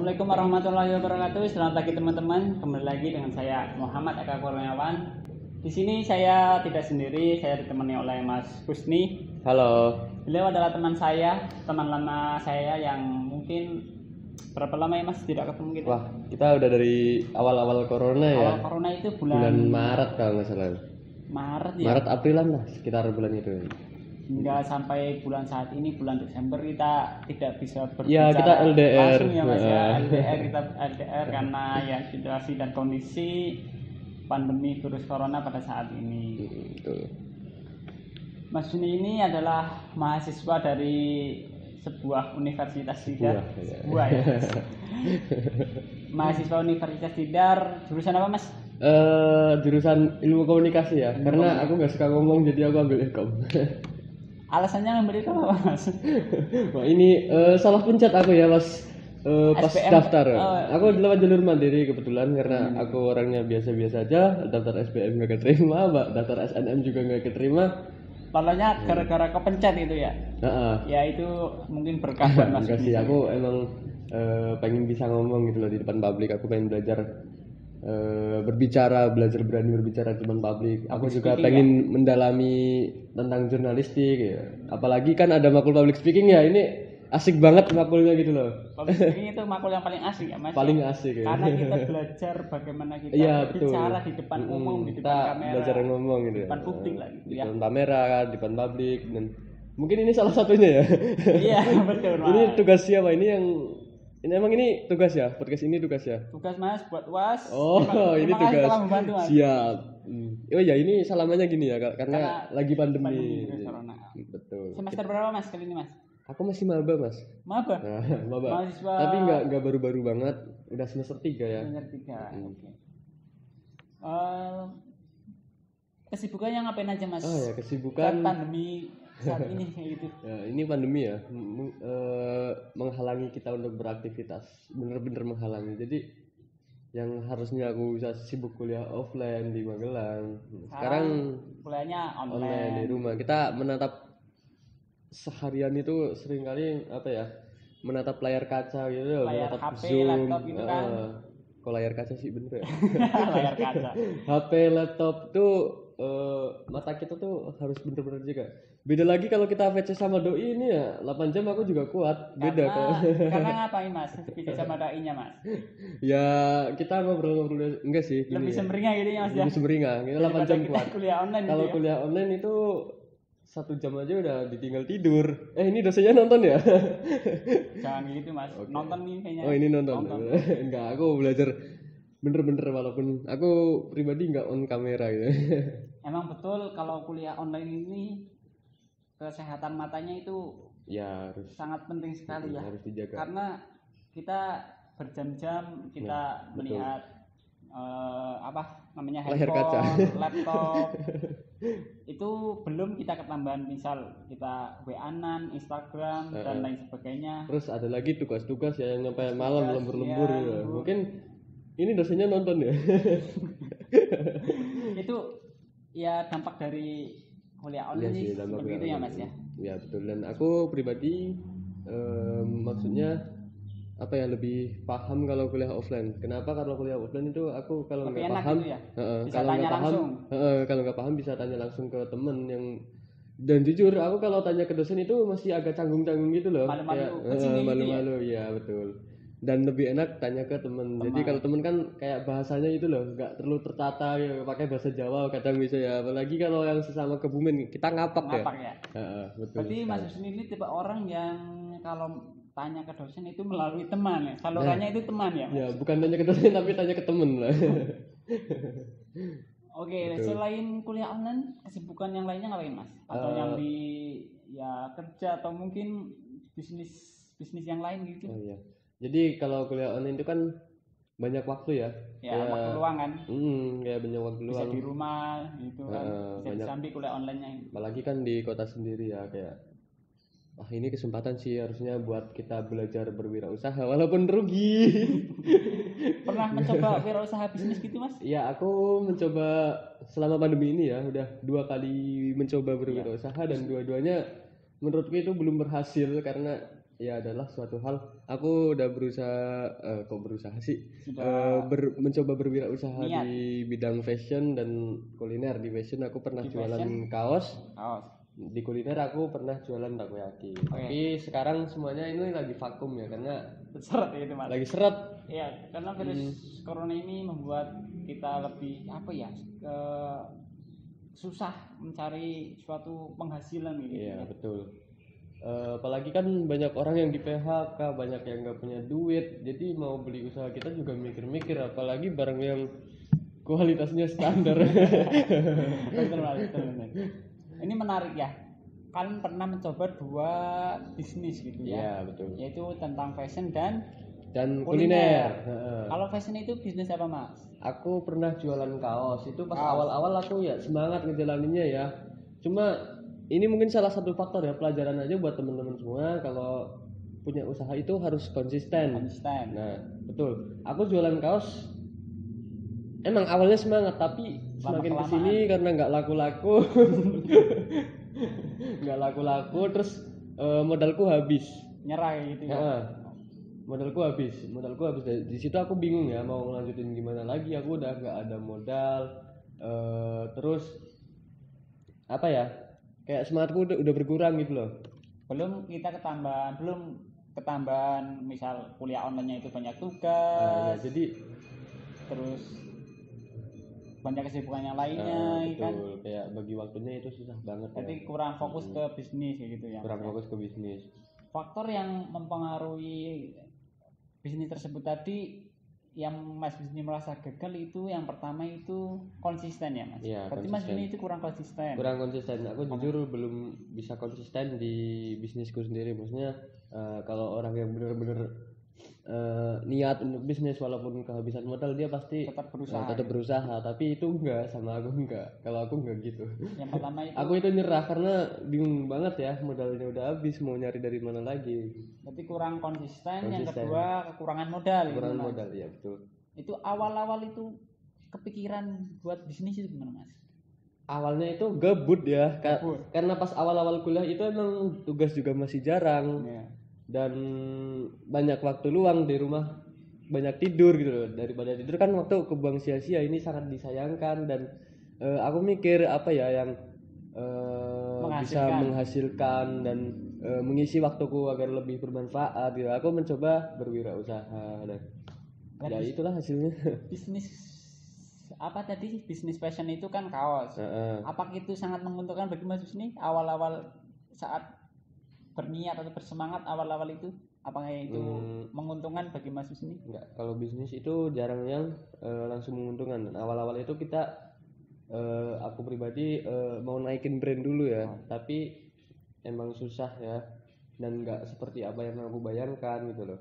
Assalamualaikum warahmatullahi wabarakatuh. Selamat pagi teman-teman. Kembali lagi dengan saya Muhammad Eka Kurniawan. Di sini saya tidak sendiri, saya ditemani oleh Mas Husni. Halo. Beliau adalah teman saya, teman lama saya yang mungkin berapa lama ya Mas tidak ketemu kita? Wah, kita udah dari awal-awal corona ya. Awal corona itu Bulan Maret kalau nggak salah. Maret ya. Maret Aprilan lah, sekitar bulan itu. Hingga sampai bulan saat ini bulan Desember kita tidak bisa Ya, berbicara kita LDR. langsung ya Mas ya. Kita LDR karena ya situasi dan kondisi pandemi virus corona pada saat ini. Betul. Mas Juni ini adalah mahasiswa dari sebuah universitas Tidar. Sebuah ya. Mahasiswa Universitas Tidar, jurusan apa Mas? Jurusan ilmu komunikasi ya. Karena aku nggak suka ngomong jadi aku ambil ilkom. Alasannya ngambil itu apa Mas? Wah, ini salah pencet aku ya pas SPM. daftar. Aku lewat jalur mandiri kebetulan karena aku orangnya biasa-biasa aja. Daftar SPM nggak keterima, daftar SNM juga nggak keterima. Lalanya gara-gara kepencet itu ya? Ya itu mungkin berkah buat Mas. Enggak sih, aku emang pengen bisa ngomong gitu loh di depan publik. Aku pengen belajar belajar berani berbicara di depan publik. Aku juga pengen mendalami tentang jurnalistik ya. Apalagi kan ada makul public speaking ya, ini asik banget makulnya gitu loh. Public speaking itu makul yang paling asik ya Mas. Paling asik ya. Karena kita belajar bagaimana kita bicara di depan umum, di depan kamera. Belajar ngomong gitu. Di depan publik lah gitu di ya. depan kamera, di depan publik, dan mungkin ini salah satunya ya. Iya betul Mas. Ini tugas siapa? Ini tugas ya? Podcast ini tugas ya? Tugas Mas buat UAS. Ini tugas. Telah membantu, Mas. Siap. Oh ya, ini salamannya gini ya, karena lagi pandemi. Corona. Betul. Semester berapa Mas kali ini Mas? Aku masih maba Mas. Maba? Maba. Mahasiswa. Tapi nggak baru-baru banget. Udah semester 3 ya. Semester 3. Oke. Kesibukannya ngapain aja Mas? Oh ya, kesibukan saat pandemi saat ini gitu. Ya, ini pandemi ya, menghalangi kita untuk beraktivitas, bener-bener menghalangi. Jadi yang harusnya aku bisa sibuk kuliah offline di Magelang, sekarang kuliahnya online di rumah. Kita menatap seharian itu seringkali menatap layar kaca gitu, layar menatap HP, Zoom, laptop gitu kan. Kok layar kaca sih bener ya? Layar kaca. HP, laptop tuh mata kita tuh harus bener-bener jaga. Beda lagi kalau kita VC sama doi ini ya 8 jam aku juga kuat. Beda karena ngapain Mas? VC sama doi-nya Mas? Ya kita ngobrol-ngobrol enggak sih. Lebih semeringah gitu ya Mas ya? Lebih semeringah. Kita 8 jam kuat. Kuliah online kalau gitu ya? kuliah online itu 1 jam aja udah ditinggal tidur. Ini dosennya nonton ya? Jangan gitu Mas. Okay. Nonton nih kayaknya. Oh ini nonton. Enggak, aku belajar bener-bener walaupun aku pribadi nggak on kamera gitu. Emang betul kalau kuliah online ini kesehatan matanya itu ya harus sangat penting sekali ya. Harus dijaga. Karena kita berjam-jam kita melihat handphone, laptop. Itu belum kita ketambahan misal kita WA-an, Instagram dan lain sebagainya. Terus ada lagi tugas-tugas ya yang sampai malam lembur-lembur ya. Mungkin ini dosennya nonton ya. Itu ya dampak dari kuliah online sih, seperti itu ya Mas ya. Ya betul, dan aku pribadi maksudnya lebih paham kalau kuliah offline. Kenapa? Kalau kuliah offline itu aku kalau nggak paham gitu ya? kalau nggak paham bisa tanya langsung ke temen yang. Dan jujur aku kalau tanya ke dosen itu masih agak canggung-canggung gitu loh. Malu-malu ya betul. Dan lebih enak tanya ke temen. Jadi kalau temen kan kayak bahasanya itu loh nggak terlalu tertata ya, pakai bahasa Jawa kadang bisa ya. Apalagi kalau yang sesama kebumen kita ngapak ya. Betul. Berarti Mas Husni ini tipe orang yang kalau tanya ke dosen itu melalui teman ya. Salurannya itu teman ya Mas? Ya bukan tanya ke dosen tapi tanya ke temen lah. Oke, selain kuliah online, kesibukan yang lainnya ngapain Mas? Atau yang di kerja atau mungkin bisnis yang lain gitu? Oh iya. Jadi kalau kuliah online itu kan banyak waktu ya. Ya waktu luang kan? Kayak banyak waktu luang. Bisa di rumah gitu kan. Bisa disambi kuliah online-nya. Apalagi kan di kota sendiri ya kayak. Ini kesempatan sih harusnya buat kita belajar berwirausaha walaupun rugi. Pernah mencoba wirausaha bisnis gitu Mas? Ya aku mencoba selama pandemi ini ya udah 2 kali mencoba berwirausaha dan dua-duanya menurutku itu belum berhasil karena ya adalah suatu hal aku udah berusaha sih mencoba berwirausaha di bidang fashion dan kuliner. Di fashion aku pernah jualan kaos. Di kuliner aku pernah jualan takoyaki. Tapi sekarang semuanya ini lagi vakum ya karena seret gitu Mas. Lagi seret. Iya, karena virus corona ini membuat kita lebih susah mencari suatu penghasilan gitu. Iya, betul. Apalagi kan banyak orang yang di PHK, banyak yang nggak punya duit, jadi mau beli usaha kita juga mikir-mikir, apalagi barang yang kualitasnya standar. Betul. Ini menarik ya, kalian pernah mencoba 2 bisnis gitu ya? Iya, betul. Yaitu tentang fashion dan kuliner. Kalau fashion itu bisnis apa Mas? Aku pernah jualan kaos, itu pas awal-awal aku ya semangat ngejalaninnya ya, cuma ini mungkin salah satu faktor ya, pelajaran aja buat teman-teman semua, kalau punya usaha itu harus konsisten. Nah, betul. Aku jualan kaos emang awalnya semangat, tapi semakin kesini karena nggak laku-laku, terus modalku habis. Nyerah gitu ya. Modalku habis. Di situ aku bingung ya mau ngelanjutin gimana lagi. Aku udah nggak ada modal, terus apa ya? Kayak semangatku udah berkurang gitu loh. Belum ketambahan misal kuliah online-nya itu banyak tugas. Ya, jadi terus banyak kesibukan yang lainnya, betul. Kan? Kayak bagi waktunya itu susah banget. Jadi kurang fokus ke bisnis gitu ya. Fokus ke bisnis. Faktor yang mempengaruhi bisnis tersebut tadi yang Mas Bisni merasa gagal itu yang pertama itu konsisten ya Mas. Iya, berarti Mas Bisni itu kurang konsisten. Aku jujur belum bisa konsisten di bisnisku sendiri. Maksudnya kalau orang yang benar-benar niat untuk bisnis walaupun kehabisan modal, dia pasti tetap berusaha. Tapi itu enggak, sama aku enggak. Kalau aku enggak gitu. Yang pertama itu aku itu nyerah karena bingung banget ya, modalnya udah habis, mau nyari dari mana lagi. Berarti kurang konsisten. Yang kedua kekurangan modal. Modal ya, betul. Itu awal-awal itu kepikiran buat bisnis itu gimana Mas? Awalnya itu gabut ya, karena pas awal-awal kuliah itu emang tugas juga masih jarang. Dan banyak waktu luang di rumah, banyak tidur gitu loh. Daripada tidur kan waktu kebuang sia-sia, ini sangat disayangkan. Dan aku mikir apa ya yang bisa menghasilkan dan mengisi waktuku agar lebih bermanfaat gitu. Aku mencoba berwirausaha dan ya itulah hasilnya. Bisnis apa tadi? Bisnis fashion itu kan kaos. Apakah itu sangat menguntungkan bagi Mas Bisni awal-awal saat berniat atau bersemangat awal-awal itu? Apakah itu menguntungkan bagi Mas Bisni? Enggak, kalau bisnis itu jarang yang langsung menguntungkan. Awal-awal itu kita aku pribadi mau naikin brand dulu ya, tapi emang susah ya, dan enggak seperti apa yang aku bayangkan gitu loh.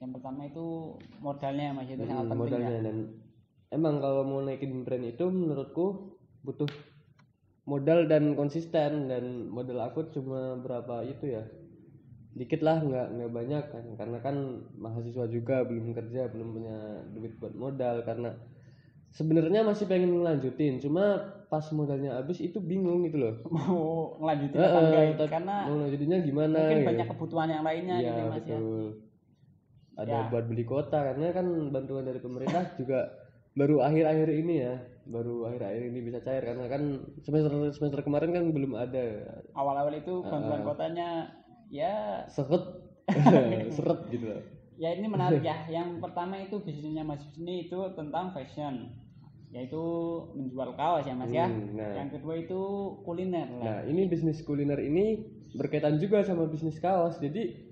Yang pertama itu modalnya Mas, itu sangat penting modalnya ya. Dan emang kalau mau naikin brand itu menurutku butuh modal dan konsisten, dan modal aku cuma berapa itu ya, dikit lah, nggak banyak kan, karena kan mahasiswa juga, belum kerja, belum punya duit buat modal. Karena sebenarnya masih pengen ngelanjutin, cuma pas modalnya habis itu bingung gitu loh, mau ngelanjutin apa enggak, karena mau ngelanjutinnya gimana mungkin gitu. Banyak kebutuhan yang lainnya ya, gitu Mas. Betul. Ada buat beli kota, karena kan bantuan dari pemerintah juga baru akhir-akhir ini bisa cair, karena kan semester kemarin kan belum ada. Awal-awal itu bantuan kotanya ya seret gitu loh. Ya ini menarik ya. Yang pertama itu bisnisnya Mas Bisni itu tentang fashion, yaitu menjual kaos ya Mas ya. Yang kedua itu kuliner. Nah ini bisnis kuliner ini berkaitan juga sama bisnis kaos. Jadi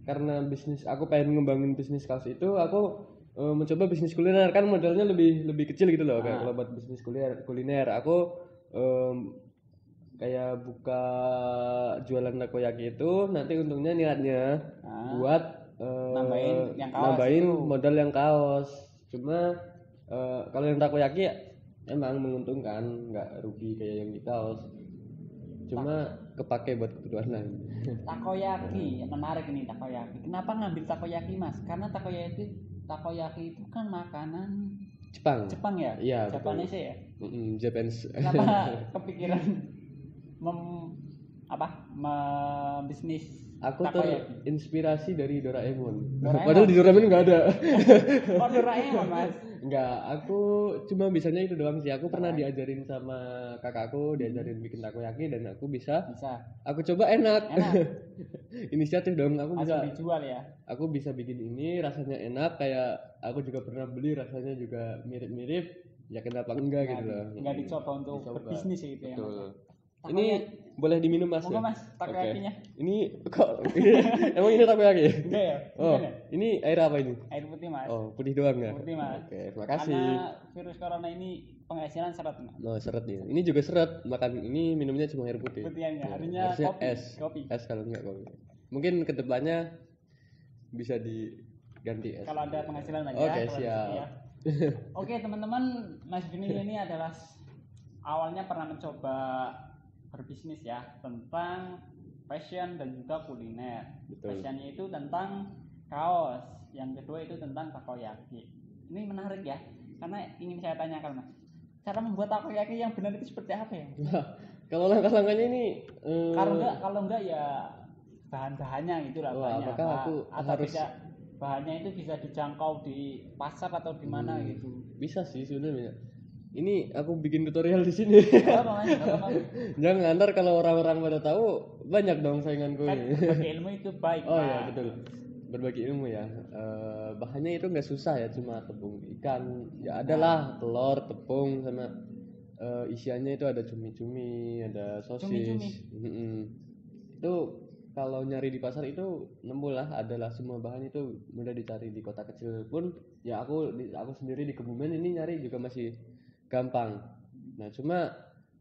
karena aku pengen ngembangin bisnis kaos itu, aku mencoba bisnis kuliner. Kan modalnya lebih kecil gitu loh. Kayak kalau buat bisnis kuliner aku kayak buka jualan takoyaki itu, nanti untungnya niatnya buat nambahin modal yang kaos. Cuma kalau yang takoyaki ya emang menguntungkan, nggak rugi kayak yang di kaos, cuma kepake buat kebutuhan lain. Takoyaki menarik ini. Takoyaki, kenapa ngambil takoyaki Mas? Karena takoyaki itu kan makanan Jepang ya? Iya, Japanese ya? Japanese. Kenapa kepikiran bisnis Aku terinspirasi dari Doraemon. Padahal di Doraemon nggak ada. Oh, Doraemon Mas. Enggak, aku cuma bisanya itu doang sih. Aku pernah diajarin sama kakakku, diajarin bikin takoyaki dan aku bisa. Aku coba enak. Inisiatif dong, aku bisa dijual ya. Aku bisa bikin ini, rasanya enak, kayak aku juga pernah beli, rasanya juga mirip-mirip. Ya kenapa enggak gitu loh. Enggak dicoba untuk berbisnis gitu ya. Betul. Ini boleh diminum Mas ya? Mas, takoyakinya. Ini kok emang ini takoyaki? Enggak ya? Oh, ini air apa ini? Air putih Mas. Oh, putih doang ya? Putih Mas. Oke, terima kasih. Karena virus corona ini penghasilan seret Mas. Oh, seret ya. Ini juga seret, makan ini minumnya cuma air putih. Putihannya, harusnya kopi. Es kalau enggak kopi. Mungkin kedepannya bisa diganti es. Kalau ada penghasilan lagi. Oke, siap. Ya. Oke, teman-teman, Mas Bini ini adalah awalnya pernah mencoba berbisnis ya tentang fashion dan juga kuliner. Fashionnya itu tentang kaos, yang kedua itu tentang takoyaki. Ini menarik ya, karena ingin saya tanyakan Mas, cara membuat takoyaki yang benar itu seperti apa ya? Kalau langkah-langkahnya ini kalau enggak ya bahan-bahannya itulah banyak. Bahannya itu bisa dijangkau di pasar atau di mana gitu. Bisa sih sebenarnya. Ini aku bikin tutorial di sini. Jangan, ntar kalau orang-orang pada tahu banyak dong sainganku ini. Berbagi ilmu itu baik. Oh ya betul, berbagi ilmu ya. Bahannya itu nggak susah ya, cuma tepung ikan. Ya adalah telur, tepung sama isiannya itu ada cumi-cumi, ada sosis. Itu kalau nyari di pasar itu nemu lah, adalah semua bahan itu mudah dicari. Di kota kecil pun ya aku sendiri di Kebumen ini nyari juga masih gampang. Nah cuma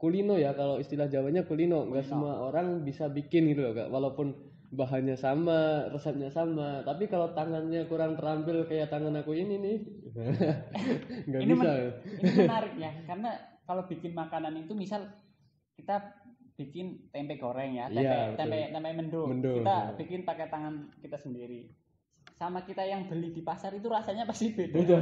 kulino ya, kalau istilah Jawanya kulino, nggak semua orang bisa bikin gitu loh Kak. Walaupun bahannya sama, resepnya sama, tapi kalau tangannya kurang terampil kayak tangan aku ini nih nggak bisa. Ini menarik ya, karena kalau bikin makanan itu misal kita bikin tempe goreng ya, tempe mendung. Kita bikin pakai tangan kita sendiri. Sama kita yang beli di pasar itu rasanya pasti beda.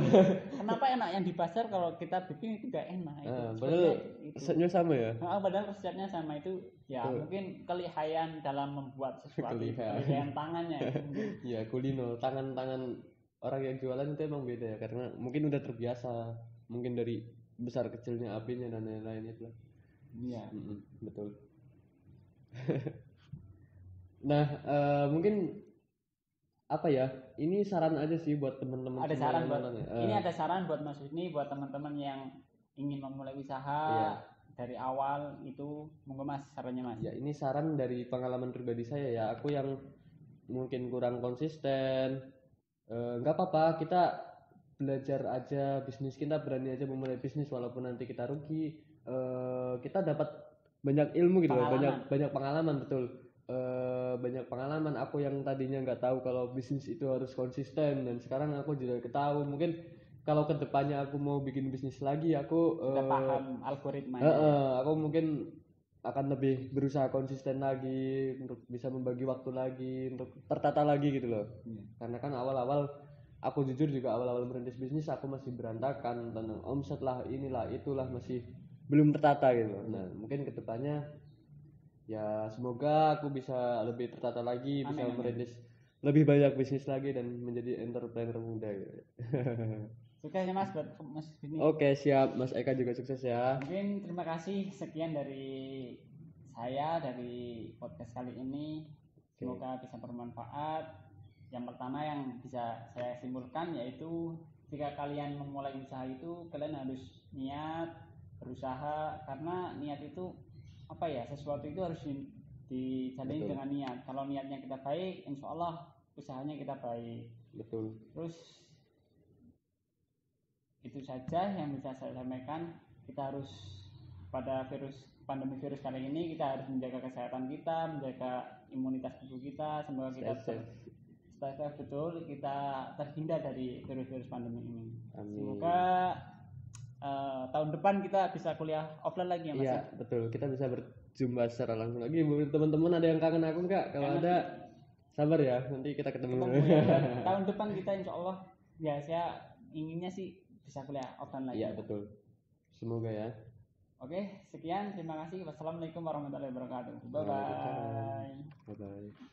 Kenapa enak yang di pasar, kalau kita bikin itu gak enak. Padahal resepnya sama ya. Padahal resepnya sama itu ya. Mungkin kelihayan dalam membuat sesuatu. Kelihayan tangannya. Ya kulino, tangan-tangan orang yang jualan itu emang beda ya, karena mungkin udah terbiasa, mungkin dari besar kecilnya apinya dan lain-lain itu. Iya. Betul. Nah mungkin apa ya, ini saran aja sih buat teman-teman. Ada saran buat ini ada saran buat Mas Wisni, buat teman-teman yang ingin memulai usaha dari awal itu, monggo Mas sarannya Mas. Ya ini saran dari pengalaman pribadi saya ya, aku yang mungkin kurang konsisten, nggak apa-apa, kita belajar aja bisnis, kita berani aja memulai bisnis walaupun nanti kita rugi, kita dapat banyak ilmu gitu loh, banyak pengalaman. Betul. Banyak pengalaman. Aku yang tadinya nggak tahu kalau bisnis itu harus konsisten, dan sekarang aku juga ketahui. Mungkin kalau kedepannya aku mau bikin bisnis lagi, aku udah paham algoritma. Aku mungkin akan lebih berusaha konsisten lagi, untuk bisa membagi waktu lagi, untuk tertata lagi gitu loh. Karena kan awal-awal aku jujur juga awal-awal merintis bisnis aku masih berantakan, tentang omset lah, inilah itulah, masih belum tertata gitu. Nah mungkin kedepannya ya semoga aku bisa lebih tertata lagi, bisa merintis lebih banyak bisnis lagi dan menjadi entrepreneur muda gitu. Sukses ya Mas buat Mas Bini. Oke, siap. Mas Eka juga sukses ya. Mungkin terima kasih, sekian dari saya dari podcast kali ini. Semoga bisa bermanfaat. Yang pertama yang bisa saya simpulkan yaitu, jika kalian memulai usaha itu kalian harus niat, berusaha, karena niat itu apa ya, sesuatu itu harus dijalani dengan niat. Kalau niatnya kita baik, insya Allah usahanya kita baik. Betul. Terus itu saja yang bisa saya sampaikan. Kita harus, pada pandemi virus kali ini, kita harus menjaga kesehatan kita, menjaga imunitas tubuh kita. Semoga kita betul kita terhindar dari virus-virus pandemi ini. Amin. Semoga tahun depan kita bisa kuliah offline lagi ya Mas. Iya betul, kita bisa berjumpa secara langsung lagi. Mungkin teman-teman ada yang kangen aku enggak? Kalau ada sabar ya, nanti kita ketemu. Ya. Tahun depan kita insya Allah ya, saya inginnya sih bisa kuliah offline lagi. Iya betul, semoga ya. Oke, sekian, terima kasih. Wassalamualaikum warahmatullahi wabarakatuh. Bye bye.